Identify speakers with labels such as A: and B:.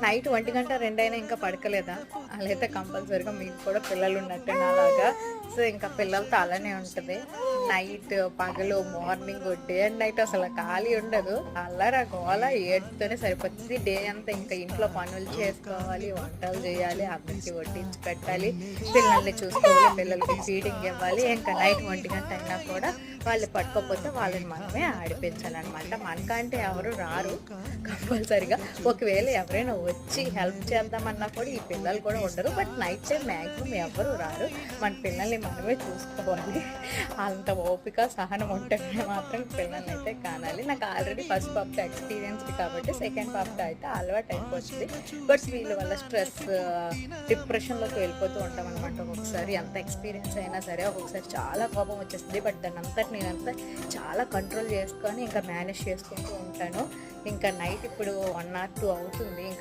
A: Night 1 గంట 2 అయినా ఇంకా పడకలేదా? అలా అయితే కంపల్సరీగా మీకు కూడా పిల్లలు ఉన్నట్టే నాలాగా. సో ఇంకా పిల్లలతో అలానే ఉంటది. నైట్, పగలు, మార్నింగ్, డే అండ్ నైట్ అసలు ఖాళీ ఉండదు. అల్లరి, గోల, ఏడుపుతోనే సరిపోతుంది. డే అంతా ఇంకా ఇంట్లో పనులు చేసుకోవాలి, వంటలు చేయాలి, అందరికి వడ్డించి పెట్టాలి, పిల్లల్ని చూసుకోవాలి, పిల్లలకి ఫీడింగ్ ఇవ్వాలి. ఇంకా నైట్ 1 గంట అయినా కూడా వాళ్ళు పట్టుకోకపోతే వాళ్ళని మనమే ఆడిపించాలన్నమాట. మనకంటే ఎవరు రారు కంపల్సరీగా. ఒకవేళ ఎవరైనా వచ్చి హెల్ప్ చేద్దామన్నా కూడా ఈ పిల్లలు కూడా ఉండరు. బట్ నైట్ టైం మ్యాక్సిమం ఎవరు రారు. మన పిల్లల్ని మనమే చూసుకోవాలి. అంత ఓపిక, సహనం ఉంటే మాత్రం పిల్లల్ని అయితే కానాలి. నాకు ఆల్రెడీ ఫస్ట్ పాపతో ఎక్స్పీరియన్స్డ్ కాబట్టి సెకండ్ పాపతో అయితే అలవాటు అయిపోతుంది. బట్ వీళ్ళ వల్ల స్ట్రెస్, డిప్రెషన్లోకి వెళ్ళిపోతూ ఉంటాం అనమాట. ఒక్కొక్కసారి ఎంత ఎక్స్పీరియన్స్ అయినా సరే ఒక్కొక్కసారి చాలా కోపం వచ్చేస్తుంది. బట్ దాన్ని అంతటి నేనంతా చాలా కంట్రోల్ చేసుకొని ఇంకా మేనేజ్ చేసుకుంటూ ఉంటాను. ఇంకా నైట్ ఇప్పుడు 1 or 2 అవుతుంది. ఇంకా